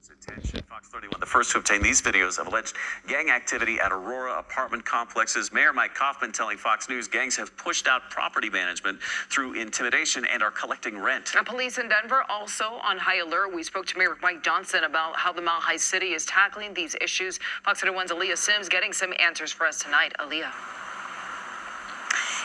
Attention, Fox 31, the first to obtain these videos of alleged gang activity at Aurora apartment complexes. Mayor Mike Kaufman telling Fox News gangs have pushed out property management through intimidation and are collecting rent. And police in Denver also on high alert. We spoke to Mayor Mike Johnson about how the Mile High City is tackling these issues. Fox 31's Aaliyah Sims getting some answers for us tonight. Aaliyah.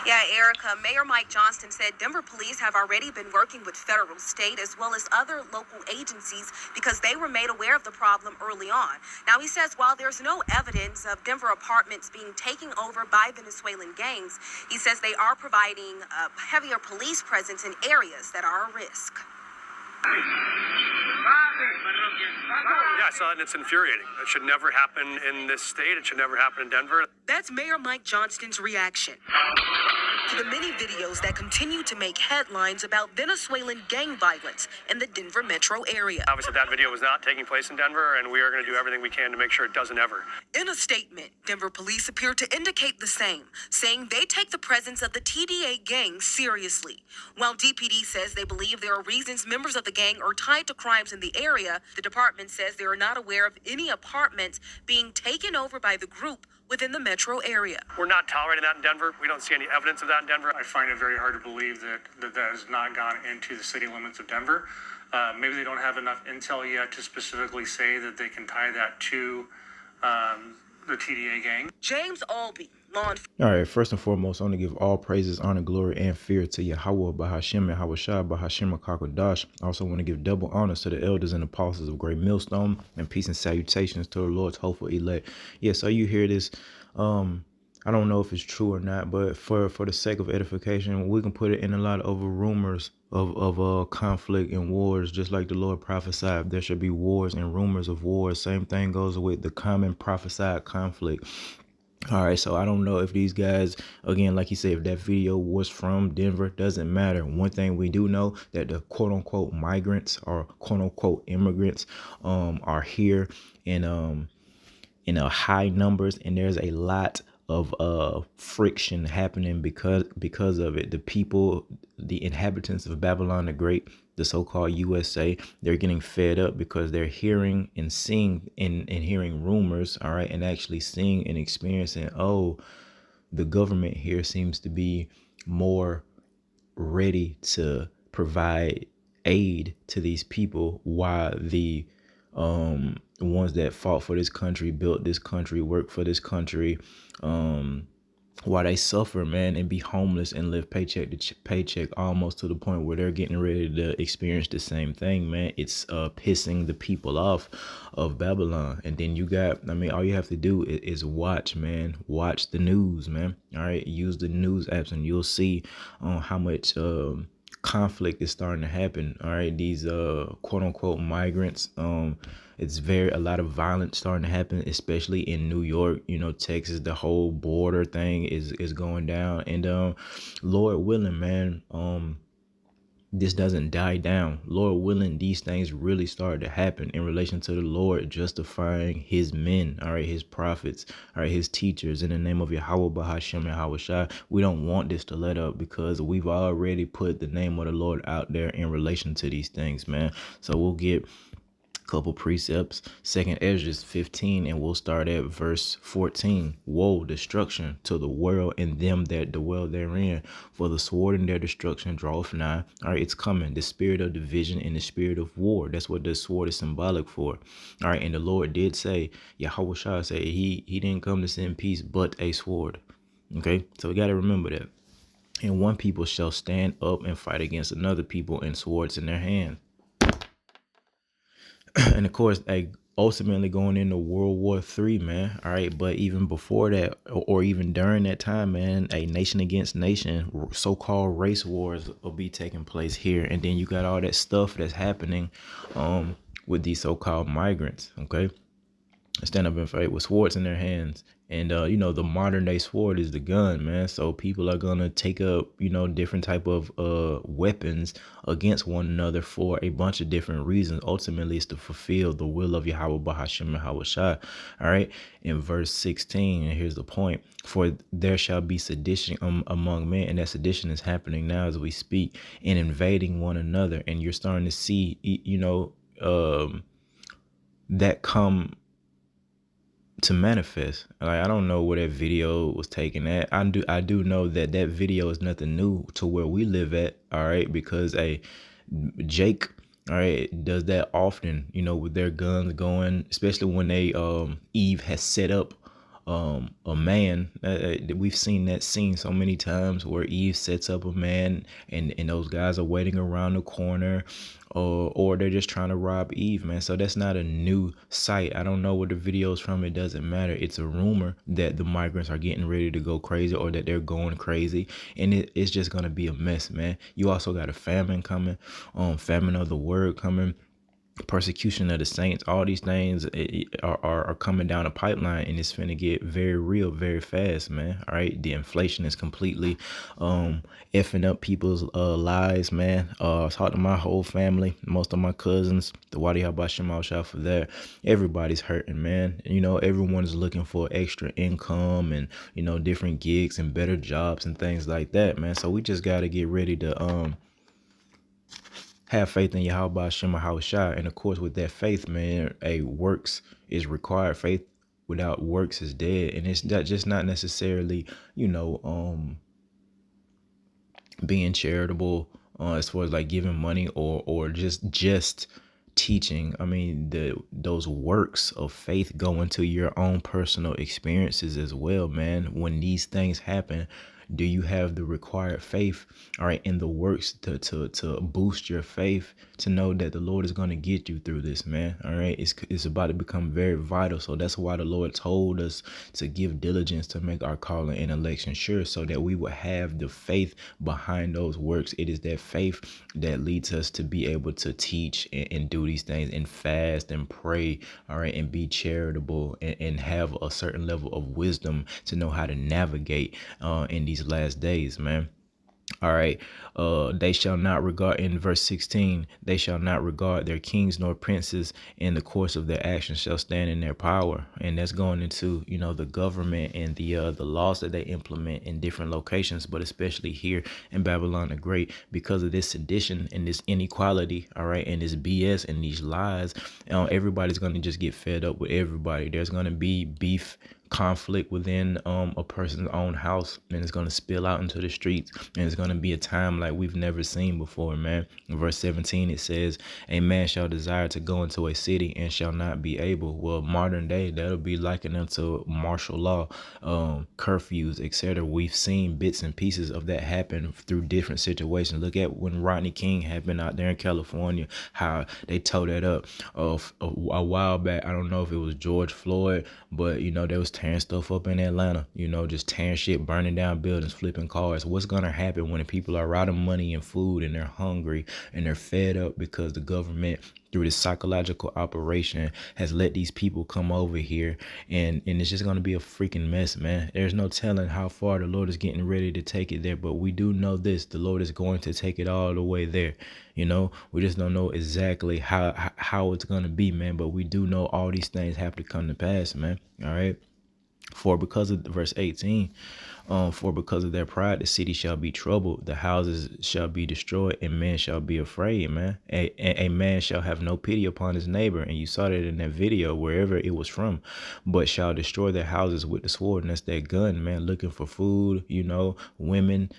Yeah, Erica, Mayor Mike Johnston said Denver police have already been working with federal, state, as well as other local agencies because they were made aware of the problem early on. Now, he says while there's no evidence of Denver apartments being taken over by Venezuelan gangs, he says they are providing a heavier police presence in areas that are a risk. Yeah, I saw it and it's infuriating. It should never happen in this state. It should never happen in Denver. That's Mayor Mike Johnston's reaction to the many videos that continue to make headlines about Venezuelan gang violence in the Denver metro area. Obviously, that video was not taking place in Denver, and we are going to do everything we can to make sure it doesn't ever. In a statement, Denver police appear to indicate the same, saying they take the presence of the TDA gang seriously. While DPD says they believe there are reasons members of the gang are tied to crimes in the area, the department says they are not aware of any apartments being taken over by the group within the metro area. We're not tolerating that in Denver. We don't see any evidence of that in Denver. I find it very hard to believe that has not gone into the city limits of Denver. Maybe they don't have enough intel yet to specifically say that they can tie that to the TDA gang. James Albee, law enforcement. All right, first and foremost, I want to give all praises, honor, glory, and fear to Yahweh, Bahashim, and Hawashah, Bahashim, Kakadash. I also want to give double honors to the elders and apostles of Great Millstone, and peace and salutations to the Lord's hopeful elect. Yeah, so you hear this. I don't know if it's true or not, but for the sake of edification, we can put it in a lot of rumors of conflict and wars, just like the Lord prophesied. There should be wars and rumors of wars. Same thing goes with the common prophesied conflict. All right, so I don't know if these guys, again, like you said, if that video was from Denver, doesn't matter. One thing we do know that the quote unquote migrants or quote unquote immigrants are here in high numbers, and there's a lot of friction happening because of it. The people, the inhabitants of Babylon the Great, the so-called USA, they're getting fed up because they're hearing and seeing and hearing rumors, all right, and actually seeing and experiencing, oh, the government here seems to be more ready to provide aid to these people, while the ones that fought for this country, built this country, worked for this country, while they suffer, man, and be homeless and live paycheck to paycheck, almost to the point where they're getting ready to experience the same thing, man. It's pissing the people off of Babylon. And then you got, I mean, all you have to do is watch, man. Watch the news, man. All right, use the news apps, and you'll see how much conflict is starting to happen. All right, these quote unquote migrants, it's a lot of violence starting to happen, especially in New York, Texas. The whole border thing is going down, and Lord willing, man, this doesn't die down. Lord willing, these things really start to happen in relation to the Lord justifying his men, all right, his prophets, all right, his teachers, in the name of Yahweh, Bahashim, and Hawashah. We don't want this to let up, because we've already put the name of the Lord out there in relation to these things, man. So we'll get couple precepts, 2nd Ezra 15, and we'll start at verse 14. Woe, destruction to the world and them that dwell therein, for the sword in their destruction draweth nigh. All right, it's coming. The spirit of division and the spirit of war. That's what the sword is symbolic for. All right, and the Lord did say, Yahweh Shah said he didn't come to send peace but a sword. Okay, so we got to remember that. And one people shall stand up and fight against another people, and swords in their hand. And of course, ultimately going into World War III, man. All right. But even before that, or even during that time, man, a nation against nation, so-called race wars will be taking place here. And then you got all that stuff that's happening with these so-called migrants. OK, stand up and fight with swords in their hands. And, the modern day sword is the gun, man. So people are going to take up, different type of weapons against one another for a bunch of different reasons. Ultimately, it's to fulfill the will of Yahweh, Bahashim, and Hawashah. All right. In verse 16, and here's the point. For there shall be sedition among men. And that sedition is happening now as we speak, and invading one another. And you're starting to see, that come to manifest. Like, I don't know where that video was taken at. I do know that that video is nothing new to where we live at. All right, because Jake, all right, does that often. With their guns going, especially when Eve has set up a man. We've seen that scene so many times where Eve sets up a man, and those guys are waiting around the corner, or they're just trying to rob Eve, man. So that's not a new sight. I don't know where the video's from. It doesn't matter. It's a rumor that the migrants are getting ready to go crazy, or that they're going crazy, and it's just gonna be a mess, man. You also got a famine coming, famine of the word coming, persecution of the saints. All these things are coming down the pipeline, and it's finna get very real very fast, man. All right, the inflation is completely effing up people's lives, man. I talked to my whole family, most of my cousins, the Wadi Habashim out for that. Everybody's hurting, man. Everyone's looking for extra income, and different gigs and better jobs and things like that, man. So we just got to get ready to have faith in Yahweh Shem Shai. And of course, with that faith, man, works is required. Faith without works is dead. And it's just not necessarily, being charitable, as far as like giving money, or just teaching. I mean, those works of faith go into your own personal experiences as well, man. When these things happen, do you have the required faith, all right, in the works to boost your faith, to know that the Lord is going to get you through this, man? All right, it's about to become very vital. So that's why the Lord told us to give diligence to make our calling and election sure, so that we would have the faith behind those works. It is that faith that leads us to be able to teach and do these things, and fast and pray, all right, and be charitable, and have a certain level of wisdom to know how to navigate in these last days, man. All right. They shall not regard, in verse 16, they shall not regard their kings nor princes, in the course of their actions shall stand in their power. And that's going into, the government and the laws that they implement in different locations, but especially here in Babylon the Great, because of this sedition and this inequality, all right, and this BS and these lies. Everybody's going to just get fed up with everybody. There's going to be beef, conflict within a person's own house, and it's going to spill out into the streets, and it's going to be a time like we've never seen before, man. In verse 17, it says, a man shall desire to go into a city and shall not be able. Well, modern day, that'll be likened unto martial law, curfews, etc. We've seen bits and pieces of that happen through different situations. Look at when Rodney King happened out there in California, how they tore that up a while back. I don't know if it was George Floyd, but they was tearing stuff up in Atlanta, just tearing shit, burning down buildings, flipping cars. What's going to happen when people are out of money and food, and they're hungry and they're fed up because the government, through this psychological operation, has let these people come over here, and it's just going to be a freaking mess, man. There's no telling how far the Lord is getting ready to take it there, but we do know this: the Lord is going to take it all the way there. We just don't know exactly how it's going to be, man, but we do know all these things have to come to pass, man. All right. For because of verse 18, for because of their pride, the city shall be troubled, the houses shall be destroyed, and men shall be afraid, man. A man shall have no pity upon his neighbor. And you saw that in that video, wherever it was from, but shall destroy their houses with the sword. And that's that gun, man, looking for food, women,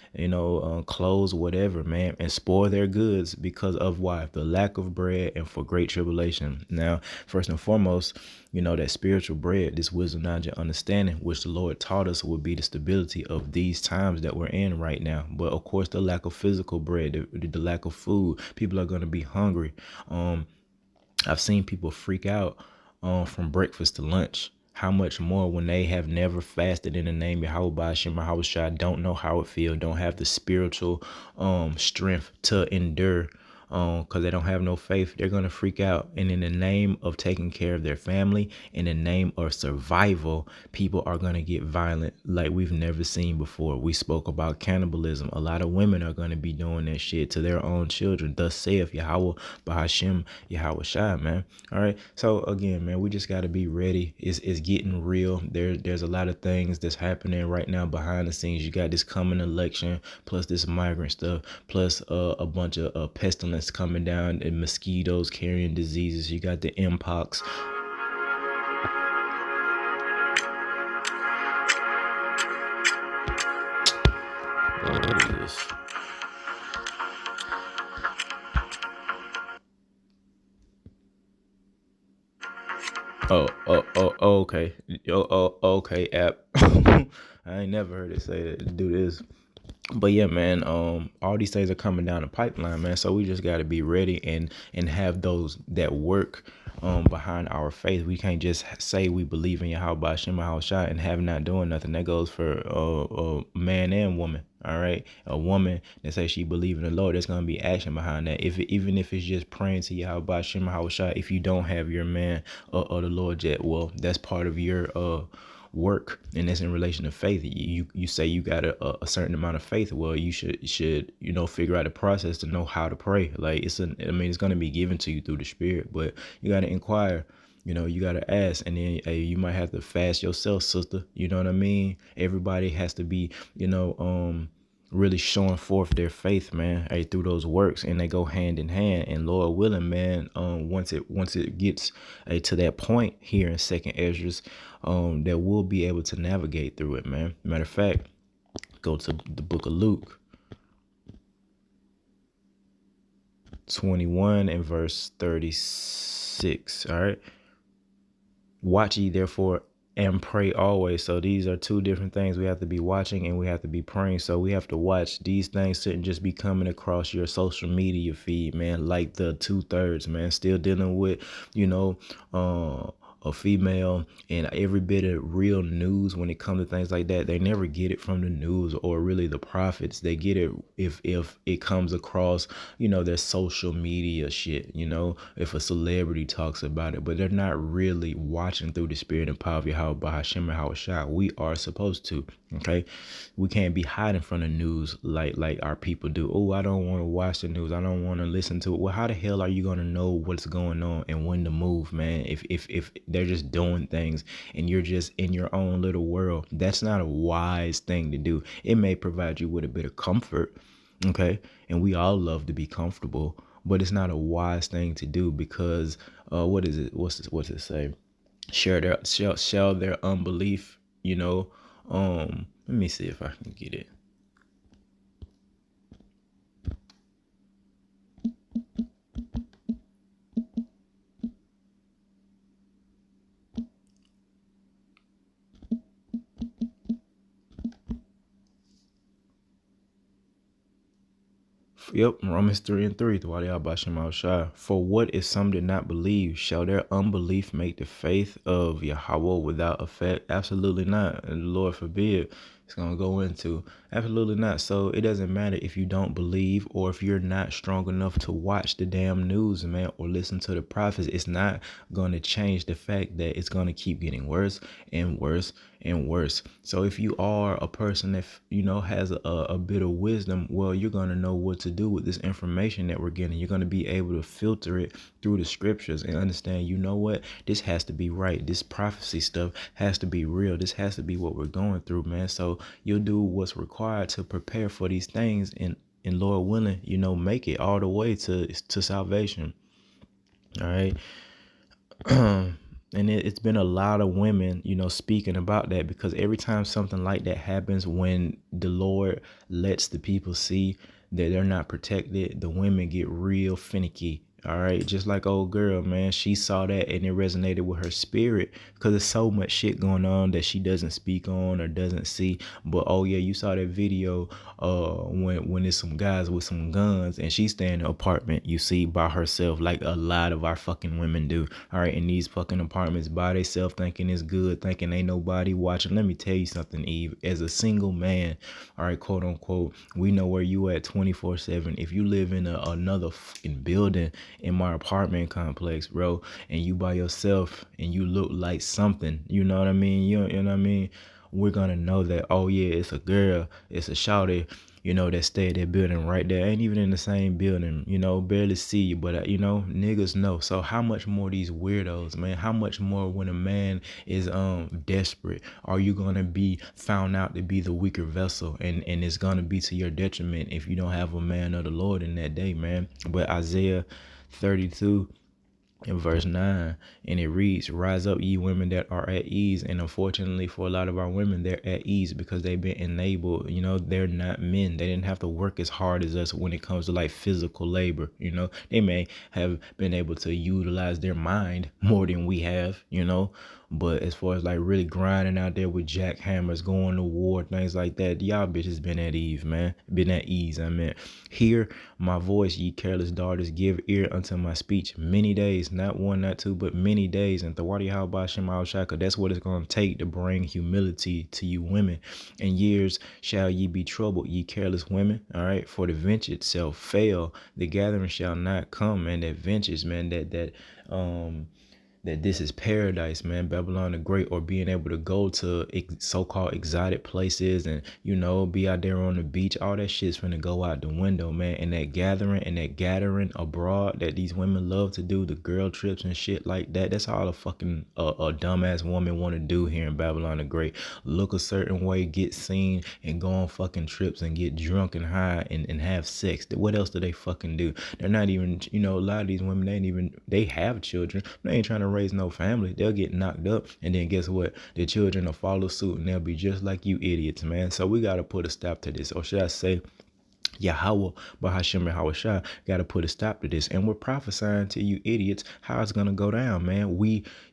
clothes, whatever, man, and spoil their goods because of why? The lack of bread and for great tribulation. Now, first and foremost, that spiritual bread, this wisdom, knowledge, and understanding, which the Lord taught us would be the stability of these times that we're in right now. But of course, the lack of physical bread, the lack of food, people are going to be hungry. I've seen people freak out from breakfast to lunch. How much more when they have never fasted in the name of Yahweh Shema Shai, don't know how it feels, don't have the spiritual strength to endure, because they don't have no faith. They're going to freak out. And in the name of taking care of their family, in the name of survival, people are going to get violent like we've never seen before. We spoke about cannibalism. A lot of women are going to be doing that shit to their own children. Thus saith Yahweh Bahashim Yahweh Shai, man. All right. So again, man, we just got to be ready. It's getting real. There's a lot of things that's happening right now behind the scenes. You got this coming election, plus this migrant stuff, plus a bunch of pestilence coming down, and mosquitoes carrying diseases. You got the mpox, Okay. Okay, app. I ain't never heard it say that to do this. But yeah, man, all these things are coming down the pipeline, man. So we just got to be ready and have those that work behind our faith. We can't just say we believe in Yahweh Shem Shai and have not doing nothing. That goes for man and woman. All right, a woman that says she believe in the Lord, there's gonna be action behind that. Even if it's just praying to Yahweh Shem Shai, if you don't have your man or the Lord yet, well, that's part of your work, and that's in relation to faith. You say you got a certain amount of faith. Well, you should figure out a process to know how to pray. Like it's going to be given to you through the Spirit, but you got to inquire. You got to ask, and then you might have to fast yourself, sister. You know what I mean? Everybody has to be really showing forth their faith, man, through those works, and they go hand in hand. And Lord willing, man, once it gets to that point here in Second Esdras, that we'll be able to navigate through it, man. Matter of fact, go to the book of Luke 21 and verse 36. All right. Watch ye therefore and pray always. So these are two different things. We have to be watching and we have to be praying. So we have to watch. These things shouldn't just be coming across your social media feed, man, like the 2/3, man. Still dealing with, a female, and every bit of real news when it comes to things like that. They never get it from the news or really the prophets. They get it if it comes across, their social media shit, if a celebrity talks about it, but they're not really watching through the Spirit and power of Yahweh Bahashim and Hawashai. We are supposed to. Okay, we can't be hiding from the news like our people do. Oh, I don't want to watch the news. I don't want to listen to it. Well, how the hell are you gonna know what's going on and when to move, man? If they're just doing things and you're just in your own little world, that's not a wise thing to do. It may provide you with a bit of comfort, okay, and we all love to be comfortable, but it's not a wise thing to do because what is it? What's it say? Share their unbelief, let me see if I can get it. Yep, Romans 3:3. For what if some did not believe? Shall their unbelief make the faith of Yahweh without effect? Absolutely not. And the Lord forbid it's going to go into. Absolutely not. So it doesn't matter if you don't believe or if you're not strong enough to watch the damn news, man, or listen to the prophets. It's not going to change the fact that it's going to keep getting worse and worse and worse. So if you are a person that, has a bit of wisdom, well, you're going to know what to do with this information that we're getting. You're going to be able to filter it through the scriptures and understand, what, this has to be right. This prophecy stuff has to be real. This has to be what we're going through, man. So you'll do what's required to prepare for these things and Lord willing, make it all the way to salvation. All right. And it's been a lot of women, speaking about that, because every time something like that happens, when the Lord lets the people see that they're not protected, the women get real finicky. All right. Just like old girl, man, she saw that and it resonated with her spirit because there's so much shit going on that she doesn't speak on or doesn't see. But, oh, yeah, you saw that video when there's some guys with some guns and she's staying in an apartment, you see, by herself, like a lot of our fucking women do. All right. In these fucking apartments by themselves, thinking it's good, thinking ain't nobody watching. Let me tell you something, Eve. As a single man, all right, quote unquote, we know where you at 24/7. If you live in another fucking building in my apartment complex, bro, and you by yourself and you look like something, you know what I mean? You know what I mean? We're gonna know that, oh yeah, it's a girl, it's a shawty, that stay at that building right there. Ain't even in the same building, barely see you, but niggas know. So how much more these weirdos, man? How much more when a man is desperate are you gonna be found out to be the weaker vessel, and it's gonna be to your detriment if you don't have a man of the Lord in that day, man. But Isaiah 32 in verse 9, and it reads, rise up, ye women that are at ease. And unfortunately for a lot of our women, they're at ease because they've been enabled. They're not men. They didn't have to work as hard as us when it comes to like physical labor. They may have been able to utilize their mind more than we have, but as far as like really grinding out there with jackhammers, going to war, things like that, y'all bitches been at ease, man. Been at ease, I mean. Hear my voice, ye careless daughters, give ear unto my speech. Many days, not one, not two, but many days. And Thawadi Halba Shema Shaka, that's what it's going to take to bring humility to you women. In years shall ye be troubled, ye careless women. All right. For the venture shall fail, the gathering shall not come. And that ventures, man, that this is paradise, man. Babylon the Great, or being able to go to so-called exotic places and, be out there on the beach. All that shit's finna go out the window, man. And that gathering abroad that these women love to do, the girl trips and shit like that, that's all a fucking a dumbass woman want to do here in Babylon the Great. Look a certain way, get seen, and go on fucking trips and get drunk and high and have sex. What else do they fucking do? They're not even, a lot of these women, they have children. They ain't trying to raise no family. They'll get knocked up, and then guess what? The children will follow suit, and they'll be just like you idiots, man. So we got to put a stop to this, or should I say Yahweh, Bahashim, and Hawashah got to put a stop to this. And we're prophesying to you idiots how it's going to go down, man.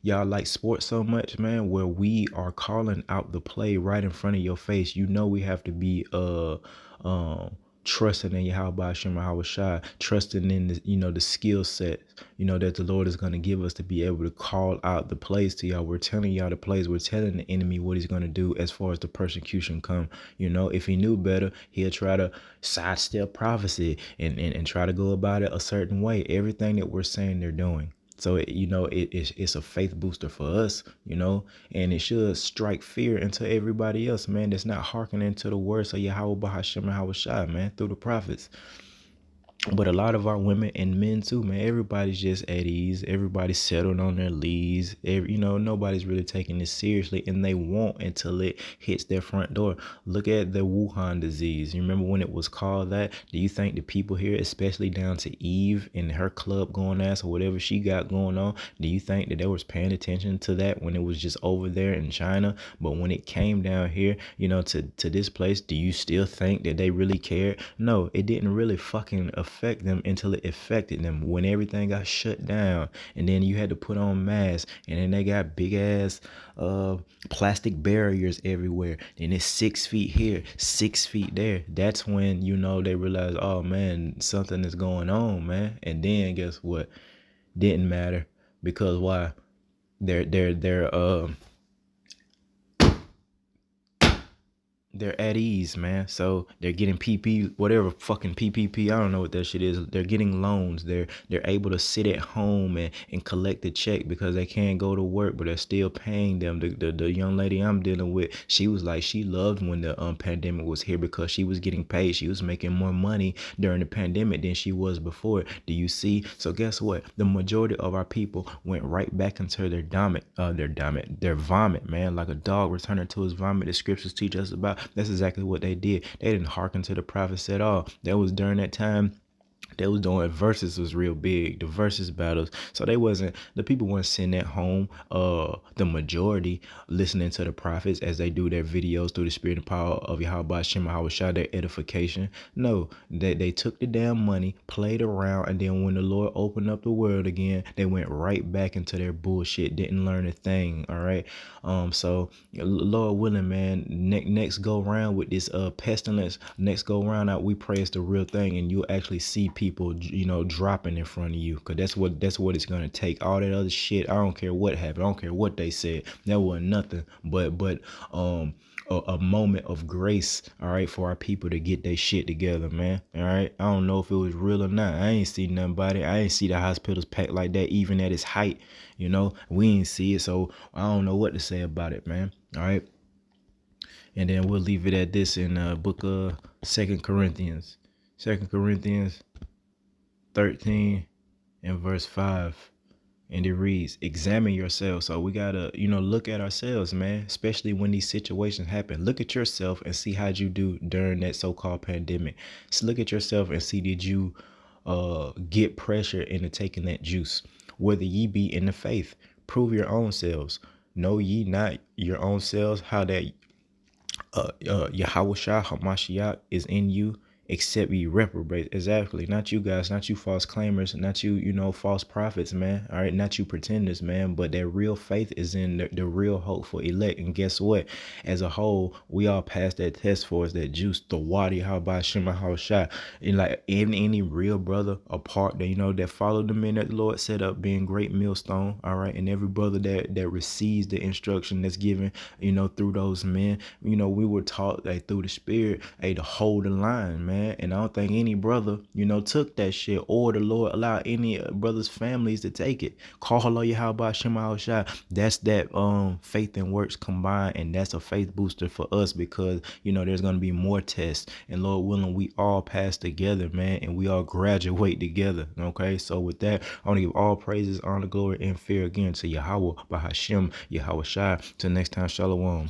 Y'all like sports so much, man, where we are calling out the play right in front of your face. We have to be trusting in Yahweh Shem Hawashai, trusting in the skill set, that the Lord is going to give us to be able to call out the plays to y'all. We're telling y'all the plays. We're telling the enemy what he's going to do as far as the persecution come. If he knew better, he'll try to sidestep prophecy and try to go about it a certain way. Everything that we're saying they're doing. So, it's a faith booster for us, and it should strike fear into everybody else, man, that's not hearkening to the words of Yahweh Bahashim and Hawashai, man, through the prophets. But a lot of our women and men too, man, everybody's just at ease. Everybody's settled on their leads. Nobody's really taking this seriously, and they won't until it hits their front door. Look at the Wuhan disease. You remember when it was called that? Do you think the people here, especially down to Eve and her club going ass or whatever she got going on, do you think that they was paying attention to that when it was just over there in China? But when it came down here, to this place, do you still think that they really cared? No, it didn't really fucking affect them until it affected them, when everything got shut down, and then you had to put on masks, and then they got big ass plastic barriers everywhere, and it's 6 feet here, 6 feet there. That's when they realize, oh man, something is going on, man. And then guess what? Didn't matter, because why? They're at ease, man. So they're getting PP, whatever fucking PPP. I don't know what that shit is. They're getting loans. They're able to sit at home and collect the check because they can't go to work, but they're still paying them. The young lady I'm dealing with, she was like, she loved when the pandemic was here because she was getting paid. She was making more money during the pandemic than she was before. Do you see? So guess what? The majority of our people went right back into their vomit, man, like a dog returning to his vomit. The scriptures teach us about. That's exactly what they did. They didn't hearken to the prophets at all. That was during that time they was doing verses was real big, the verses battles. So the people weren't sitting at home, the majority listening to the prophets as they do their videos through the spirit and power of Yahweh Shema Hawashai, their edification. No, they took the damn money, played around, and then when the Lord opened up the world again, they went right back into their bullshit, didn't learn a thing. All right. So Lord willing, man, next go round with this pestilence, next go round out, we pray it's the real thing, and you'll actually see people dropping in front of you, because that's what it's gonna take. All that other shit, I don't care what happened, I don't care what they said, that wasn't nothing but a moment of grace, all right, for our people to get their shit together, man. All right, I don't know if it was real or not. I ain't see nobody. I ain't see the hospitals packed like that even at its height. We ain't see it, so I don't know what to say about it, man. All right, and then we'll leave it at this in book of 2 Corinthians 13 and verse 5, and it reads, examine yourselves. So we gotta look at ourselves, man, especially when these situations happen. Look at yourself and see how'd you do during that so-called pandemic. So look at yourself and see, did you get pressure into taking that juice? whether ye be in the faith. Prove your own selves. Know ye not your own selves how that Yahweh Shah Hamashiach is in you, except ye reprobate. Exactly. Not you guys, not you false claimers, not you, false prophets, man. All right, not you pretenders, man. But that real faith is in the real hope for elect. And guess what? As a whole, we all passed that test for us, that juice, the wadi, how by Shema how Shah. And like any real brother apart that that followed the men that the Lord set up, being great millstone. All right. And every brother that receives the instruction that's given, through those men, we were taught that through the spirit, to hold the line, man. And I don't think any brother, took that shit, or the Lord allowed any brothers' families to take it. Call Allah Yahweh Shema Shah. That's that faith and works combined, and that's a faith booster for us, because there's gonna be more tests, and Lord willing, we all pass together, man, and we all graduate together. Okay, so with that, I want to give all praises, honor, glory, and fear again to Yahweh Bahashem Yahweh Shai. Till next time, Shalom.